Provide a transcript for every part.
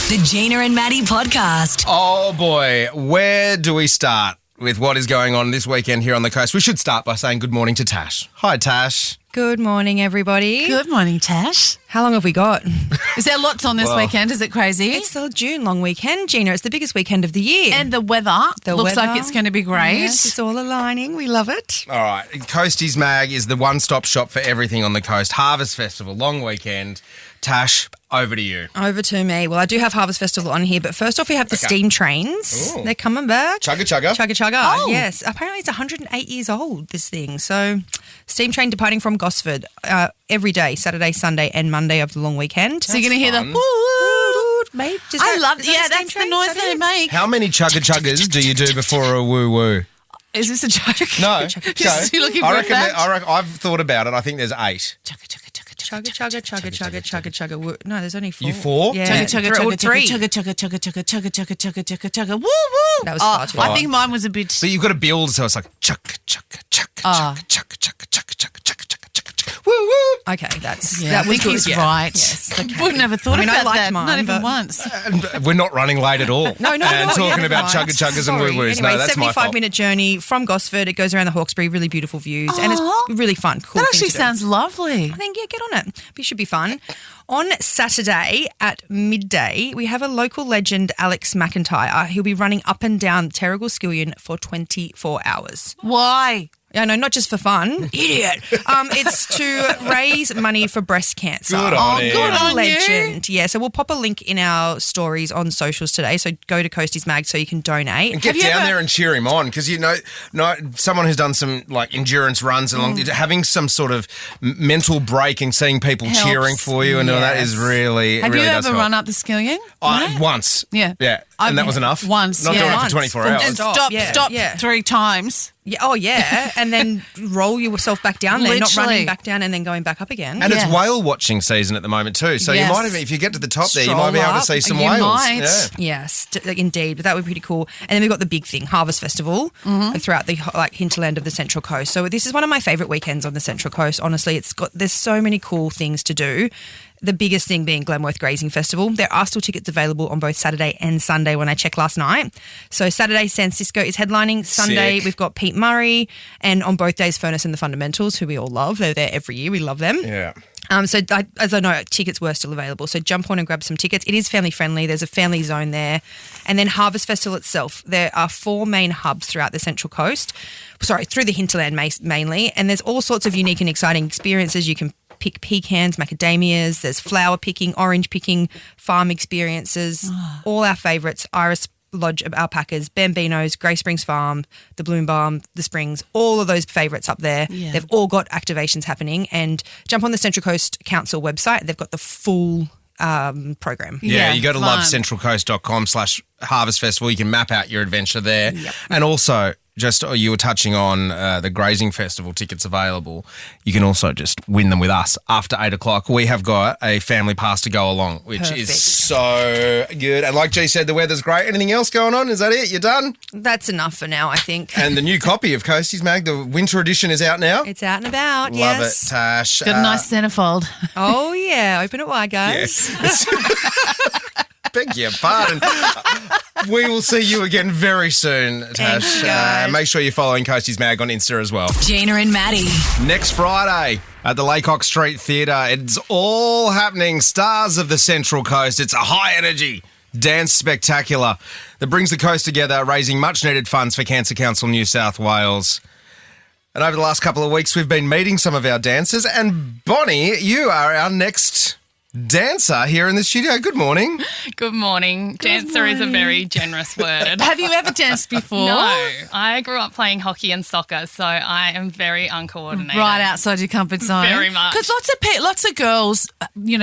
The Gina and Maddie podcast. Oh boy, where do we start with what is going on this weekend here on the coast? We should start by saying good morning to Tash. Hi, Tash. Good morning, everybody. Good morning, Tash. How long have we got? Is there lots on this weekend? Is it crazy? It's the June long weekend, Gina. It's the biggest weekend of the year. And the weather looks like it's going to be great. Yes, it's all aligning. We love it. All right, Coasties Mag is the one-stop shop for everything on the coast. Harvest Festival, long weekend. Tash, over to you. Over to me. Well, I do have Harvest Festival on here, but first off we have the steam trains. Ooh. They're coming back. Chugga chugga. Chugga chugga, Oh. yes. Apparently it's 108 years old, this thing. So steam train departing from Gosford every day, Saturday, Sunday and Monday of the long weekend. So you're going to hear the fun. woo. Mate, I love that's the noise they make. How many chugga chuggas do you do before a woo-woo? Is this a joke? No. Just looking for a fact? I've thought about it. I think there's 8. Chugga, chugga, chugga, Chugga, chugga, chugga, chugga, chugga, chugga. No, there's only 4. You 4? Yeah. Chugga, chugga, chugga, Three. chugga, chugga, chugga, chugga, chugga, chugga, chugga, chugga, chugga, woo woo. That was far too I long. think mine was a bit. But you've got to build so it's like chugga chugga chugga chugga chugga chugga chugga chugga chugga chugga chugga woo woo. Okay, that's Yeah, that I was think good. he's Yeah. right. Yes, okay. Would never thought I mean, I about liked that. mine, Not even but- once. And we're not running late at all. No, And not talking yet. about Right. chugga chuggas and Sorry. woo-woos. Anyway, No, that's my fault. 75-minute journey from Gosford. It goes around the Hawkesbury, really beautiful views, and it's Aw. really fun. Cool. That thing actually to do. sounds lovely. I think, yeah, get on it. It should be fun. On Saturday at midday, we have a local legend, Alex McIntyre. He'll be running up and down Terrigal Skillion for 24 hours. Why? Yeah, no, not just for fun. Idiot. It's to raise money for breast cancer. Good on him. good What a on you. legend. Yeah, so we'll pop a link in our stories on socials today. So go to Coasties Mag so you can donate. And get down there and cheer him on because, someone who's done some like endurance runs and having some sort of mental break and seeing people Helps. cheering for you and all that is really, Have really you does ever help. run up the Skillion? Once. Yeah. Yeah. And that was enough? Once, Not yeah. doing it for Once. 24 Full hours. And Stop, stop yeah. 3 times. Yeah, oh, yeah. And then roll yourself back down there, not Literally. running back down and then going back up again. And it's Yeah. whale watching season at the moment too. So you Yes. might have, if you get to the top there, you might be Stroll able to up. see some You whales. might. Yeah. Yes, indeed. But that would be pretty cool. And then we've got the big thing, Harvest Festival, throughout the hinterland of the Central Coast. So this is one of my favourite weekends on the Central Coast. Honestly, there's so many cool things to do. The biggest thing being Glenworth Grazing Festival. There are still tickets available on both Saturday and Sunday when I checked last night. So Saturday, San Cisco is headlining. Sunday, Sick. we've got Pete Murray. And on both days, Furnace and the Fundamentals, who we all love. They're there every year. We love them. Yeah. As I know, tickets were still available. So jump on and grab some tickets. It is family friendly. There's a family zone there. And then Harvest Festival itself. There are 4 main hubs throughout the Central Coast. Sorry, through the hinterland mainly. And there's all sorts of unique and exciting experiences. You can pick pecans, macadamias. There's flower picking, orange picking, farm experiences. All our favourites, Iris Lodge of alpacas, Bambinos, Grey Springs Farm, the Bloom Balm, the Springs, all of those favourites up there. Yeah. They've all got activations happening. And jump on the Central Coast Council website. They've got the full program. Yeah, Yeah, you go to fun. lovecentralcoast.com/harvest festival. You can map out your adventure there. Yep. And also, just you were touching on the Grazing Festival tickets available. You can also just win them with us after 8 o'clock. We have got a family pass to go along, which Perfect. is so good. And like G said, the weather's great. Anything else going on? Is that it? You're done? That's enough for now, I think. And the new copy of Coasties Mag, the winter edition, is out now. It's out and about, Love yes. it, Tash. Got a nice centerfold. Oh, yeah. Open it wide, guys. Yes. Beg your pardon. We will see you again very soon, Tash. Thank you, guys. Make sure you're following Coasties Mag on Insta as well. Gina and Maddie. Next Friday at the Laycock Street Theatre, it's all happening. Stars of the Central Coast. It's a high energy dance spectacular that brings the coast together, raising much needed funds for Cancer Council New South Wales. And over the last couple of weeks, we've been meeting some of our dancers. And Bonnie, you are our next dancer here in the studio. Good morning. Good morning. Dancer is a very generous word. Have you ever danced before? No, I grew up playing hockey and soccer, so I am very uncoordinated. Right outside your comfort zone. Very much. Because lots of girls,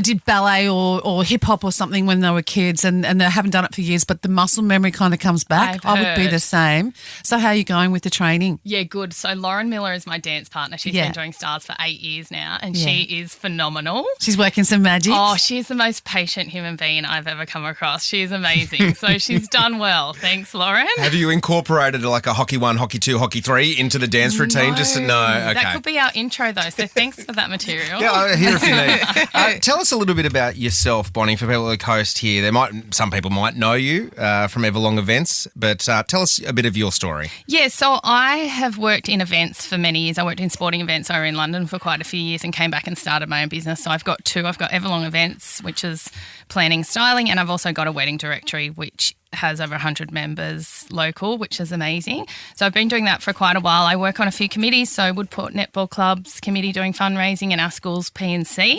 did ballet or hip hop or something when they were kids and they haven't done it for years, but the muscle memory kind of comes back. I've I would be heard. the same. So how are you going with the training? Yeah, good. So Lauren Miller is my dance partner. She's Yeah. been doing Stars for 8 years now, and Yeah. she is phenomenal. She's working some magic. Oh, she's the most patient human being I've ever come across. She's amazing. So she's done well. Thanks, Lauren. Have you incorporated like a hockey 1, hockey 2, hockey 3 into the dance routine? Okay. That could be our intro though, so thanks for that material. Yeah, I'm here if you need. Tell us a little bit about yourself, Bonnie, for people on the coast here. Some people might know you from Everlong events, but tell us a bit of your story. Yeah, so I have worked in events for many years. I worked in sporting events over in London for quite a few years and came back and started my own business. So I've got two. I've got Everlong Events, which is planning, styling, and I've also got a wedding directory, which has over 100 members local, which is amazing. So I've been doing that for quite a while. I work on a few committees, so Woodport Netball Club's committee doing fundraising in our school's P&C.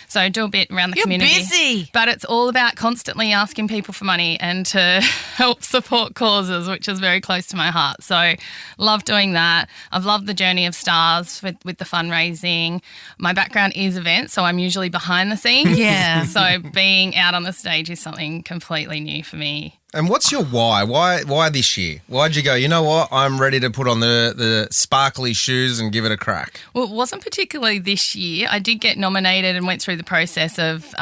So I do a bit around the community. You're busy. But it's all about constantly asking people for money and to help support causes, which is very close to my heart. So love doing that. I've loved the journey of stars with the fundraising. My background is events, so I'm usually behind the scenes. Yeah. So being out on the stage is something completely new for me. And what's your why? Why this year? Why'd you go, you know what, I'm ready to put on the sparkly shoes and give it a crack? Well, it wasn't particularly this year. I did get nominated and went through the process of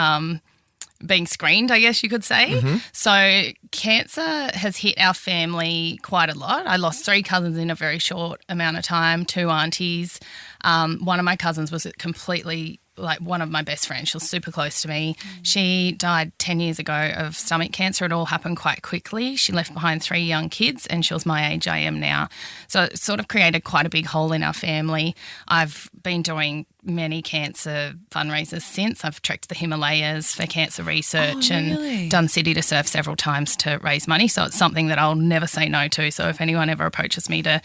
being screened, I guess you could say. Mm-hmm. So cancer has hit our family quite a lot. I lost 3 cousins in a very short amount of time, 2 aunties. One of my cousins was completely one of my best friends. She was super close to me. She died 10 years ago of stomach cancer. It all happened quite quickly. She left behind 3 young kids and she was my age I am now. So it sort of created quite a big hole in our family. I've been doing many cancer fundraisers since. I've trekked the Himalayas for cancer research and done City to Surf several times to raise money. So it's something that I'll never say no to. So if anyone ever approaches me to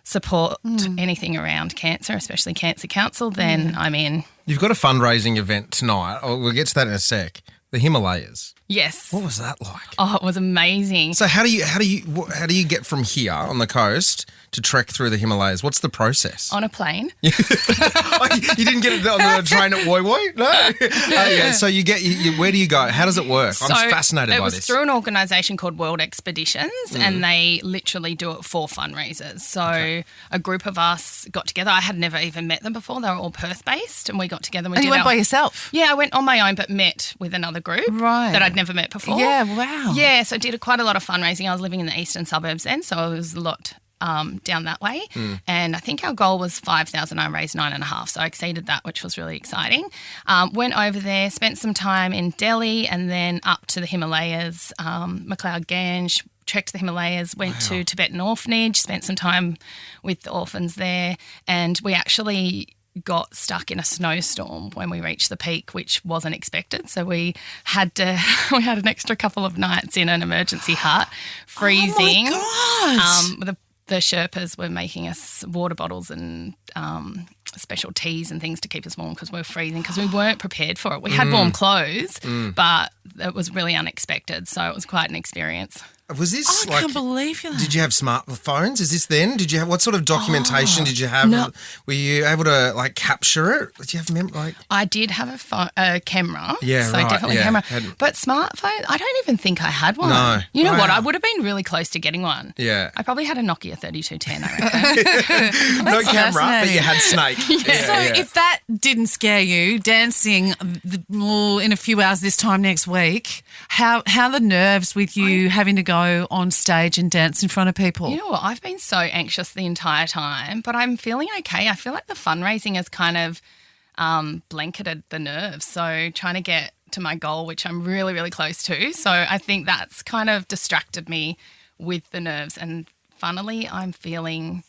support anything around cancer, especially Cancer Council, then I'm in. You've got a fundraising event tonight. We'll get to that in a sec. The Himalayas. Yes. What was that like? Oh, it was amazing. So how do you get from here on the coast to trek through the Himalayas? What's the process? On a plane. You didn't get it on the train at Woy Woy? No. Yeah. So where do you go? How does it work? I'm fascinated by this. It was through an organisation called World Expeditions and they literally do it for fundraisers. So a group of us got together. I had never even met them before. They were all Perth-based and we got together. And you went by yourself? Yeah, I went on my own but met with another group that I'd never met before. Yeah, wow. Yeah, so I did quite a lot of fundraising. I was living in the eastern suburbs then, so it was a lot down that way. And I think our goal was 5,000. I raised 9.5, so I exceeded that, which was really exciting. Went over there, spent some time in Delhi and then up to the Himalayas, McLeod Ganj, trekked the Himalayas, went to Tibetan orphanage, spent some time with the orphans there, and we actually got stuck in a snowstorm when we reached the peak, which wasn't expected. So we had an extra couple of nights in an emergency hut, freezing. Oh my gosh. The Sherpas were making us water bottles and special teas and things to keep us warm because we were freezing because we weren't prepared for it. We had warm clothes, but it was really unexpected. So it was quite an experience. Was this I can't believe you. Did you have smartphones? Is this then? Did you have what sort of documentation did you have? No. Were you able to capture it? Did you have I did have a camera. Yeah, so right. definitely a camera. But smartphone, I don't even think I had one. No. You know what? I would have been really close to getting one. Yeah. I probably had a Nokia 3210, I reckon. No camera, but you had Snake. If that didn't scare you, dancing in a few hours this time next week, how the nerves with you having to go on stage and dance in front of people? You know what? I've been so anxious the entire time, but I'm feeling okay. I feel like the fundraising has kind of blanketed the nerves. So trying to get to my goal, which I'm really, really close to. So I think that's kind of distracted me with the nerves. And funnily, I'm feeling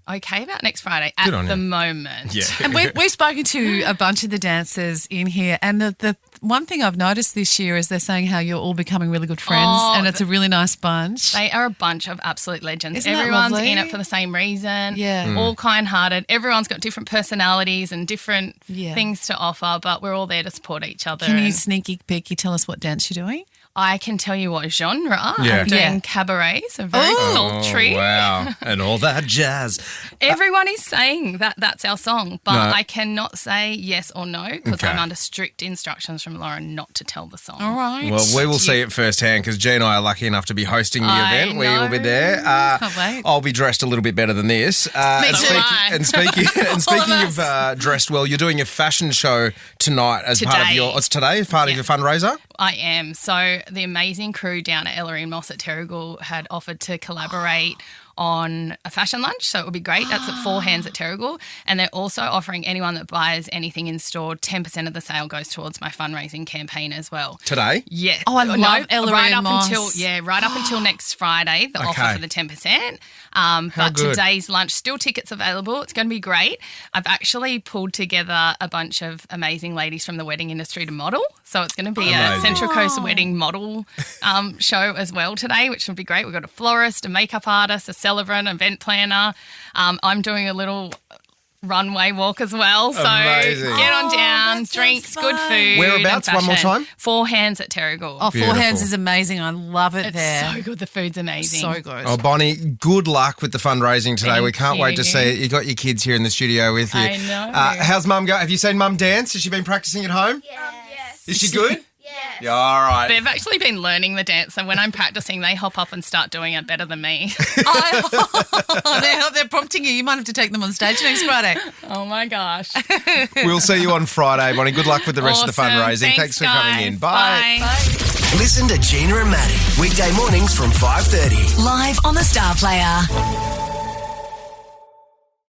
okay about next Friday at the moment. Yeah. And we've spoken to a bunch of the dancers in here, and the one thing I've noticed this year is they're saying how you're all becoming really good friends, and it's a really nice bunch. They are a bunch of absolute legends. Isn't that Everyone's lovely? in it for the same reason. Yeah. All kind-hearted. Everyone's got different personalities and different things to offer, but we're all there to support each other. Can you sneaky peeky tell us what dance you're doing? I can tell you what genre. Yeah. I'm doing cabaret, so very sultry. Oh, wow. And all that jazz. Everyone is saying that that's our song, but No. I cannot say yes or no because Okay. I'm under strict instructions from Lauren not to tell the song. All right. Well, we will see it firsthand because G and I are lucky enough to be hosting the I event. We will be know. there. Can't wait. I'll be dressed a little bit better than this. Me too. And speaking of of dressed well, you're doing a fashion show tonight as part of Today. it's today as part of your fundraiser. I am. So the amazing crew down at Ellery and Moss at Terrigal had offered to collaborate on a fashion lunch. So it would be great. That's at Four Hands at Terrigal. And they're also offering anyone that buys anything in store, 10% of the sale goes towards my fundraising campaign as well. Today? Yeah. Oh, I love Ellery right and up Moss. right up until next Friday, the offer Okay. for the 10%. But good. today's lunch, still tickets available. It's going to be great. I've actually pulled together a bunch of amazing ladies from the wedding industry to model. So it's going to be a Amazing. Central Coast wedding model show as well today, which will be great. We've got a florist, a makeup artist, a celebrant, event planner. I'm doing a little runway walk as well. So Amazing. get on down, that sounds drinks, fun. good food. Whereabouts? and One more fashion. time? Four Hands at Terrigal. Oh, Beautiful. Four Hands is amazing. I love it It's there. so good. The food's amazing. So good. Oh, Bonnie, good luck with the fundraising today. We Thank can't wait to you. see it. You got your kids here in the studio with you. I know. How's Mum go? Have you seen Mum dance? Has she been practicing at home? Yes. Is she good? Yes. Yeah, all right. They've actually been learning the dance, so when I'm practicing, they hop up and start doing it better than me. They're prompting you. You might have to take them on stage next Friday. Oh my gosh. We'll see you on Friday, Bonnie. Good luck with the rest of the Awesome. fundraising. Thanks for coming in. Bye. Listen to Gina and Maddie weekday mornings from 5:30. Live on the Star Player.